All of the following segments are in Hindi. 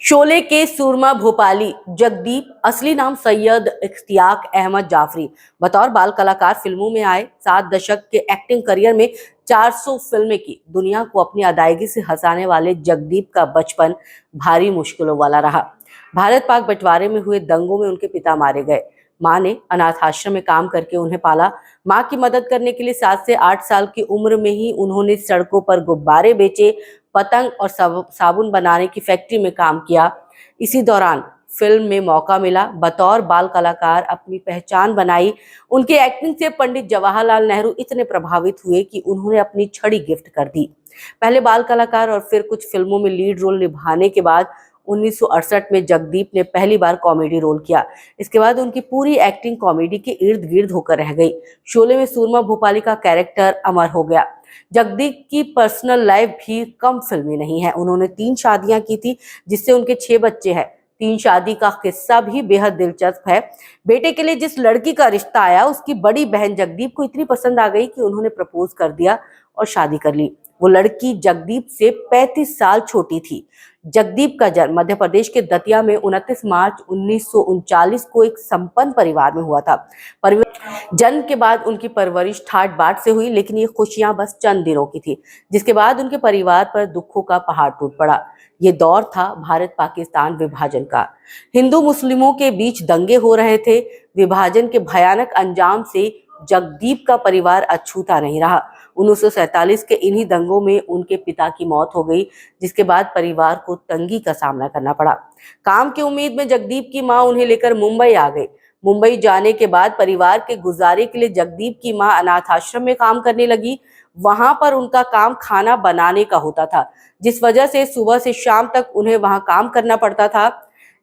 शोले के सुरमा भोपाली जगदीप, असली नाम सैयद इख्तियाक अहमद जाफरी, बतौर बाल कलाकार फिल्मों में आए। 7 दशक के एक्टिंग करियर में 400 फिल्में की। दुनिया को अपनी अदायगी से हंसाने वाले जगदीप का बचपन भारी मुश्किलों वाला रहा। भारत पाक बंटवारे में हुए दंगों में उनके पिता मारे गए। माँ ने अनाथ आश्रम में काम करके उन्हें पाला। माँ की मदद करने के लिए 7 से 8 साल की उम्र में ही उन्होंने सड़कों पर गुब्बारे बेचे, पतंग और साबुन बनाने की फैक्ट्री में काम किया। इसी दौरान फिल्म में मौका मिला। बतौर बाल कलाकार अपनी पहचान बनाई। उनके एक्टिंग से पंडित जवाहरलाल नेहरू इतने प्रभावित हुए कि उन्होंने अपनी छड़ी गिफ्ट कर दी। पहले बाल कलाकार और फिर कुछ फिल्मों में लीड रोल निभाने के बाद 1968 में जगदीप ने पहली बार कॉमेडी रोल किया। इसके बाद उनकी पूरी एक्टिंग कॉमेडी के इर्द गिर्द होकर रह गई। शोले में सूरमा भोपाली का कैरेक्टर अमर हो गया। जगदीप की पर्सनल लाइफ भी कम फिल्मी नहीं है। उन्होंने 3 शादियां की थी, जिससे उनके 6 बच्चे हैं। 3 शादी का किस्सा भी बेहद दिलचस्प है। बेटे के लिए जिस लड़की का रिश्ता आया, उसकी बड़ी बहन जगदीप को इतनी पसंद आ गई कि उन्होंने प्रपोज कर दिया और शादी कर ली। वो लड़की जगदीप से 35 साल छोटी थी। जगदीप का जन्म मध्य प्रदेश के दतिया में 29 मार्च 1939 को एक संपन्न परिवार में हुआ था। जन्म के बाद उनकी परवरिश ठाट बाट से हुई, लेकिन ये खुशियां बस चंद दिनों की थी, जिसके बाद उनके परिवार पर दुखों का पहाड़ टूट पड़ा। ये दौर था भारत पाकिस्तान विभाजन का। हिंदू मुस्लिमों के बीच दंगे हो रहे थे। विभाजन के भयानक अंजाम से जगदीप का परिवार अछूता नहीं रहा। 1947 के इन्हीं दंगों में उनके पिता की मौत हो गई, जिसके बाद परिवार को तंगी का सामना करना पड़ा। काम की उम्मीद में जगदीप की मां उन्हें लेकर मुंबई आ गई। मुंबई जाने के बाद परिवार के गुजारे के लिए जगदीप की मां अनाथ आश्रम में काम करने लगी। वहां पर उनका काम खाना बनाने का होता था, जिस वजह से सुबह से शाम तक उन्हें वहां काम करना पड़ता था।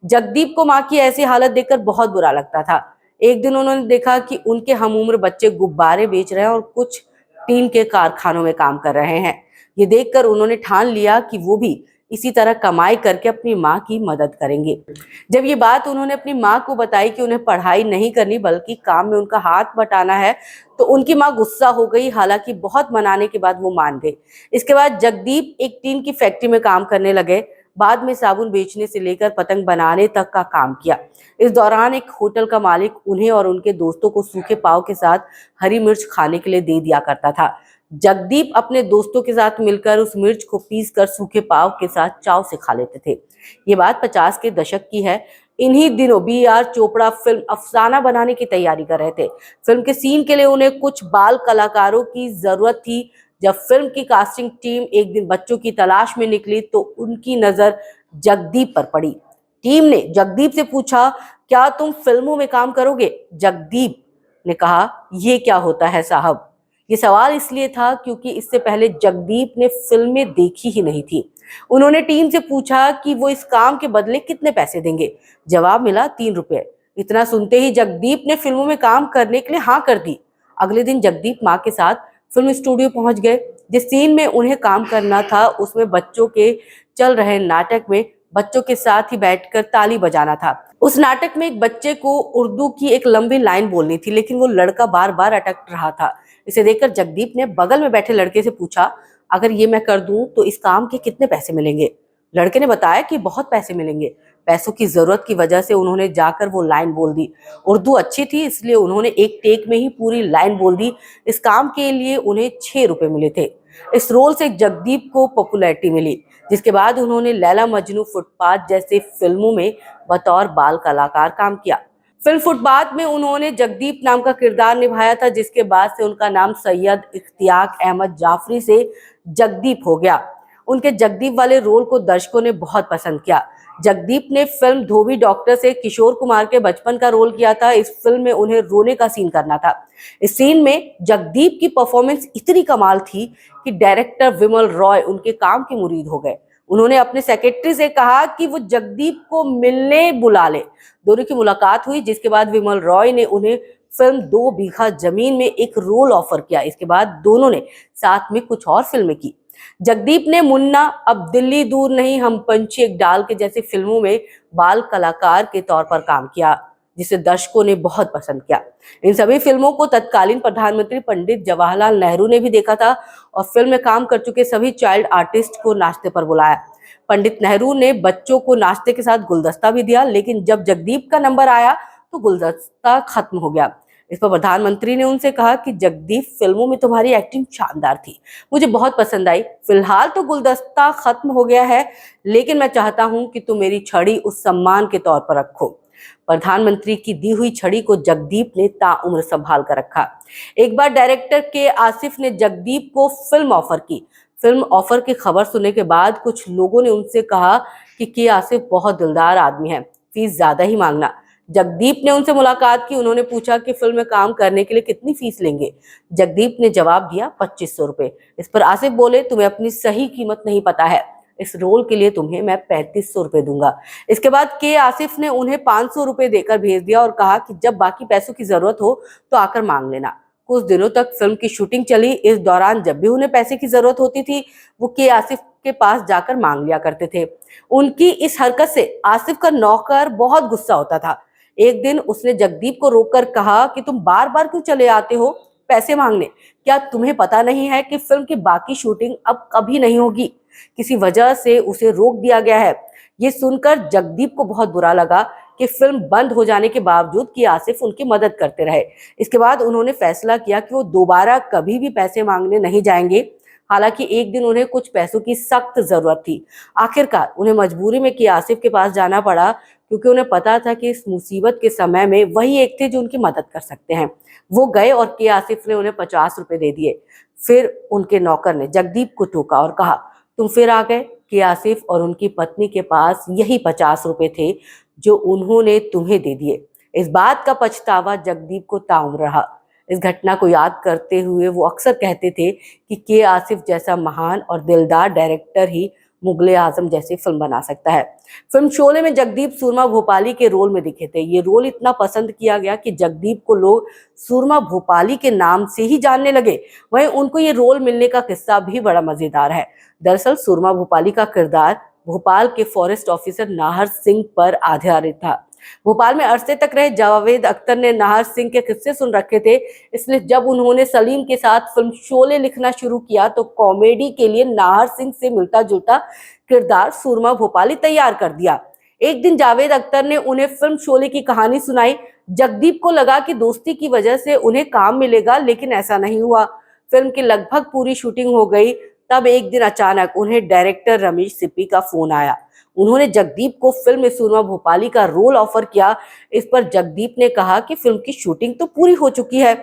जगदीप को मां की ऐसी हालत देखकर बहुत बुरा लगता था। एक दिन उन्होंने देखा कि उनके हमउम्र बच्चे गुब्बारे बेच रहे हैं और कुछ टीन के कारखानों में काम कर रहे हैं। ये देखकर उन्होंने ठान लिया कि वो भी इसी तरह कमाई करके अपनी माँ की मदद करेंगे। जब ये बात उन्होंने अपनी माँ को बताई कि उन्हें पढ़ाई नहीं करनी बल्कि काम में उनका हाथ बटाना है, तो उनकी माँ गुस्सा हो गई। हालांकि बहुत मनाने के बाद वो मान गई। इसके बाद जगदीप एक टीन की फैक्ट्री में काम करने लगे। बाद में साबुन बेचने से लेकर पतंग बनाने तक का काम किया। इस दौरान एक होटल का मालिक उन्हें और उनके दोस्तों को सूखे पाव के साथ हरी मिर्च खाने के लिए दे दिया करता था। जगदीप अपने दोस्तों के साथ मिलकर उस मिर्च को पीसकर सूखे पाव के साथ चाव से खा लेते थे। ये बात 50 के दशक की है। इन्हीं दिनों B.R. चोपड़ा फिल्म अफसाना बनाने की तैयारी कर रहे थे। फिल्म के सीन के लिए उन्हें कुछ बाल कलाकारों की जरूरत थी। जब फिल्म की कास्टिंग टीम एक दिन बच्चों की तलाश में निकली, तो उनकी नजर जगदीप पर पड़ी। टीम ने जगदीप से पूछा, क्या तुम फिल्मों में काम करोगे? जगदीप ने कहा, ये क्या होता है साहब? ये सवाल इसलिए था क्योंकि इससे पहले जगदीप ने फिल्में देखी ही नहीं थी। उन्होंने टीम से पूछा कि वो इस काम के बदले कितने पैसे देंगे। जवाब मिला 3 रुपए। इतना सुनते ही जगदीप ने फिल्मों में काम करने के लिए हाँ कर दी। अगले दिन जगदीप माँ के साथ फिल्म स्टूडियो पहुंच गए। जिस सीन में उन्हें काम करना था, उसमें बच्चों के चल रहे नाटक में बच्चों के साथ ही बैठकर ताली बजाना था। उस नाटक में एक बच्चे को उर्दू की एक लंबी लाइन बोलनी थी, लेकिन वो लड़का बार बार अटक रहा था। इसे देखकर जगदीप ने बगल में बैठे लड़के से पूछा, अगर ये मैं कर दूं तो इस काम के कितने पैसे मिलेंगे? लड़के ने बताया कि बहुत पैसे मिलेंगे। पैसों की जरूरत की वजह से उन्होंने जाकर वो लाइन बोल दी। उर्दू अच्छी थी, इसलिए उन्होंने एक टेक में ही पूरी लाइन बोल दी। इस काम के लिए उन्हें 6 रुपए मिले थे। इस रोल से जगदीप को पॉपुलैरिटी मिली, जिसके बाद उन्होंने लैला मजनू, फुटपाथ जैसे फिल्मों में बतौर बाल कलाकार काम किया। फिल्म फुटपाथ में उन्होंने जगदीप नाम का किरदार निभाया था, जिसके बाद से उनका नाम सैयद इख्तियाक अहमद जाफरी से जगदीप हो गया। उनके जगदीप वाले रोल को दर्शकों ने बहुत पसंद किया। जगदीप ने फिल्म धोबी डॉक्टर से किशोर कुमार के बचपन का रोल किया था। इस फिल्म में उन्हें रोने का सीन करना था। इस सीन में जगदीप की परफॉर्मेंस इतनी कमाल थी कि डायरेक्टर विमल रॉय उनके काम के मुरीद हो गए। उन्होंने अपने सेक्रेटरी से कहा कि वो जगदीप को मिलने बुला ले। दोनों की मुलाकात हुई, जिसके बाद विमल रॉय ने उन्हें फिल्म 2 बीघा जमीन में एक रोल ऑफर किया। इसके बाद दोनों ने साथ में कुछ और फिल्में की। जगदीप ने मुन्ना, अब दिल्ली दूर नहीं, हम पंछी एक डाल के जैसी फिल्मों में बाल कलाकार के तौर पर काम किया, जिसे दर्शकों ने बहुत पसंद किया। इन सभी फिल्मों को तत्कालीन प्रधानमंत्री पंडित जवाहरलाल नेहरू ने भी देखा था और फिल्म में काम कर चुके सभी चाइल्ड आर्टिस्ट को नाश्ते पर बुलाया। पंडित नेहरू ने बच्चों को नाश्ते के साथ गुलदस्ता भी दिया, लेकिन जब जगदीप का नंबर आया तो गुलदस्ता खत्म हो गया। इस पर प्रधानमंत्री ने उनसे कहा कि जगदीप, फिल्मों में तुम्हारी एक्टिंग शानदार थी, मुझे बहुत पसंद आई। फिलहाल तो गुलदस्ता खत्म हो गया है, लेकिन मैं चाहता हूं कि तुम मेरी छड़ी उस सम्मान के तौर पर रखो। प्रधानमंत्री की दी हुई छड़ी को जगदीप ने ताउम्र संभाल कर रखा। एक बार डायरेक्टर के आसिफ ने जगदीप को फिल्म ऑफर की। फिल्म ऑफर की खबर सुनने के बाद कुछ लोगों ने उनसे कहा कि के आसिफ बहुत दिलदार आदमी है, फीस ज्यादा ही मांगना। जगदीप ने उनसे मुलाकात की। उन्होंने पूछा कि फिल्म में काम करने के लिए कितनी फीस लेंगे। जगदीप ने जवाब दिया 2500 रुपए। इस पर आसिफ बोले, तुम्हें अपनी सही कीमत नहीं पता है, इस रोल के लिए तुम्हें मैं 3500 रुपए दूंगा। इसके बाद के आसिफ ने उन्हें 500 रुपए देकर भेज दिया और कहा कि जब बाकी पैसों की जरूरत हो तो आकर मांग लेना। कुछ दिनों तक फिल्म की शूटिंग चली। इस दौरान जब भी उन्हें पैसे की जरूरत होती थी, वो के आसिफ के पास जाकर मांग लिया करते थे। उनकी इस हरकत से आसिफ का नौकर बहुत गुस्सा होता था। एक दिन उसने जगदीप को रोककर कहा कि तुम बार बार क्यों चले आते हो पैसे मांगने? क्या तुम्हें पता नहीं है कि फिल्म की बाकी शूटिंग अब कभी नहीं होगी? किसी वजह से उसे रोक दिया गया है। ये सुनकर जगदीप को बहुत बुरा लगा कि फिल्म बंद हो जाने के बावजूद कि आसिफ उनकी मदद करते रहे। इसके बाद उन्होंने फैसला किया कि वो दोबारा कभी भी पैसे मांगने नहीं जाएंगे। हालांकि एक दिन उन्हें कुछ पैसों की सख्त जरूरत थी। आखिरकार उन्हें मजबूरी में के आसिफ के पास जाना पड़ा, क्योंकि उन्हें पता था कि इस मुसीबत के समय में वही एक थे जो उनकी मदद कर सकते हैं। वो गए और के आसिफ ने उन्हें 50 रुपए दे दिए। फिर उनके नौकर ने जगदीप को टोका और कहा, तुम फिर आ गए? के आसिफ और उनकी पत्नी के पास यही 50 रुपए थे जो उन्होंने तुम्हें दे दिए। इस बात का पछतावा जगदीप को ताउम्र रहा। इस घटना को याद करते हुए वो अक्सर कहते थे कि के आसिफ जैसा महान और दिलदार डायरेक्टर ही मुगले आजम जैसी फिल्म बना सकता है। फिल्म शोले में जगदीप सुरमा भोपाली के रोल में दिखे थे। ये रोल इतना पसंद किया गया कि जगदीप को लोग सुरमा भोपाली के नाम से ही जानने लगे। वहीं उनको ये रोल मिलने का किस्सा भी बड़ा मजेदार है। दरअसल सुरमा भोपाली का किरदार भोपाल के फॉरेस्ट ऑफिसर नाहर सिंह पर आधारित था। भोपाल में अरसे तक रहे जावेद अख्तर ने नाहर सिंह के किस्से सुन रखे थे, इसलिए जब उन्होंने सलीम के साथ फिल्म शोले लिखना शुरू किया तो कॉमेडी के लिए नाहर सिंह से मिलता जुलता किरदार सुरमा भोपाली तैयार कर दिया। एक दिन जावेद अख्तर ने उन्हें फिल्म शोले की कहानी सुनाई। जगदीप को लगा कि दोस्ती की वजह से उन्हें काम मिलेगा, लेकिन ऐसा नहीं हुआ। फिल्म की लगभग पूरी शूटिंग हो गई, तब एक दिन अचानक उन्हें डायरेक्टर रमेश सिप्पी का फोन आया। उन्होंने जगदीप को फिल्म में सुरमा भोपाली का रोल ऑफर किया। इस पर जगदीप ने कहा कि फिल्म की शूटिंग तो पूरी हो चुकी है।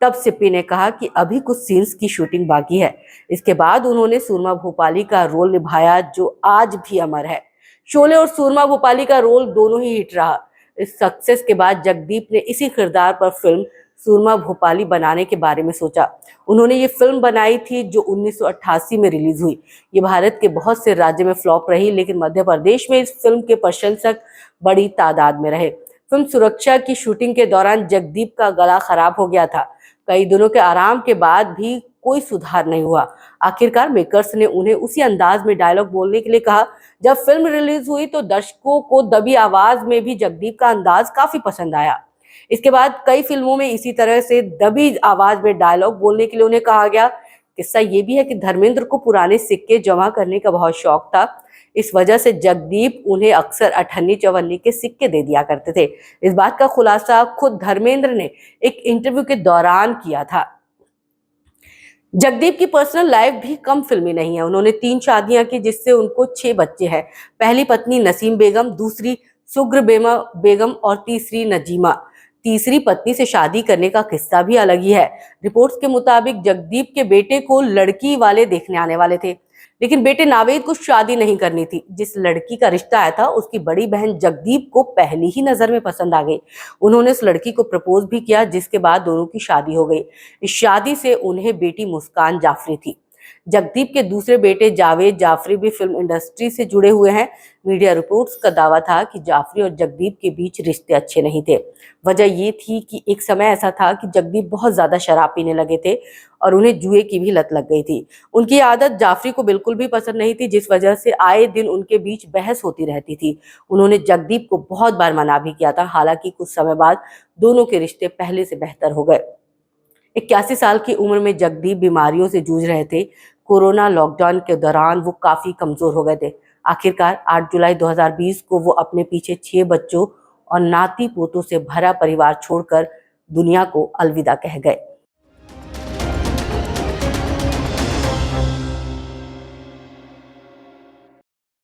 तब सिप्पी ने कहा कि अभी कुछ सीन्स की शूटिंग बाकी है। इसके बाद उन्होंने सुरमा भोपाली का रोल निभाया, जो आज भी अमर है। शोले और सुरमा भोपाली का रोल दोनों ही हिट रहा। इस सक्सेस के बाद जगदीप ने इसी किरदार पर फिल्म सुरमा भोपाली बनाने के बारे में सोचा। उन्होंने ये फिल्म बनाई थी जो 1988 में रिलीज हुई। ये भारत के बहुत से राज्य में फ्लॉप रही, लेकिन मध्य प्रदेश में इस फिल्म के प्रशंसक बड़ी तादाद में रहे। फिल्म सुरक्षा की शूटिंग के दौरान जगदीप का गला खराब हो गया था। कई दिनों के आराम के बाद भी कोई सुधार नहीं हुआ। आखिरकार मेकर्स ने उन्हें उसी अंदाज में डायलॉग बोलने के लिए कहा। जब फिल्म रिलीज हुई तो दर्शकों को दबी आवाज में भी जगदीप का अंदाज काफी पसंद आया। इसके बाद कई फिल्मों में इसी तरह से दबी आवाज में डायलॉग बोलने के लिए उन्हें कहा गया। किस्सा ये भी है कि धर्मेंद्र को पुराने सिक्के जमा करने का बहुत शौक था। इस वजह से जगदीप उन्हें अक्सर अठन्नी चवन्नी के सिक्के दे दिया करते थे। इस बात का खुलासा खुद धर्मेंद्र ने एक इंटरव्यू के दौरान किया था। जगदीप की पर्सनल लाइफ भी कम फिल्मी नहीं है। उन्होंने 3 शादियां की, जिससे उनको 6 बच्चे हैं। पहली पत्नी नसीम बेगम, दूसरी सुग्र बेगम और तीसरी नजीमा। तीसरी पत्नी से शादी करने का किस्सा भी अलग ही है। रिपोर्ट्स के मुताबिक जगदीप के बेटे को लड़की वाले देखने आने वाले थे, लेकिन बेटे नावेद को शादी नहीं करनी थी। जिस लड़की का रिश्ता आया था उसकी बड़ी बहन जगदीप को पहली ही नजर में पसंद आ गई। उन्होंने उस लड़की को प्रपोज भी किया, जिसके बाद दोनों की शादी हो गई। इस शादी से उन्हें बेटी मुस्कान जाफरी थी। जगदीप के दूसरे बेटे जावेद जाफरी भी फिल्म इंडस्ट्री से जुड़े हुए हैं। मीडिया रिपोर्ट्स का दावा था कि जाफरी और जगदीप के बीच रिश्ते अच्छे नहीं थे। वजह ये थी कि एक समय ऐसा था कि जगदीप बहुत ज्यादा शराब पीने लगे थे और उन्हें जुए की भी लत लग गई थी। उनकी आदत जाफरी को बिल्कुल भी पसंद नहीं थी, जिस वजह से आए दिन उनके बीच बहस होती रहती थी। उन्होंने जगदीप को बहुत बार मना भी किया था। हालांकि कुछ समय बाद दोनों के रिश्ते पहले से बेहतर हो गए। 81 साल की उम्र में जगदीप बीमारियों से जूझ रहे थे। कोरोना लॉकडाउन के दौरान वो काफी कमजोर हो गए थे। आखिरकार 8 जुलाई 2020 को वो अपने पीछे 6 बच्चों और नाती पोतों से भरा परिवार छोड़कर दुनिया को अलविदा कह गए।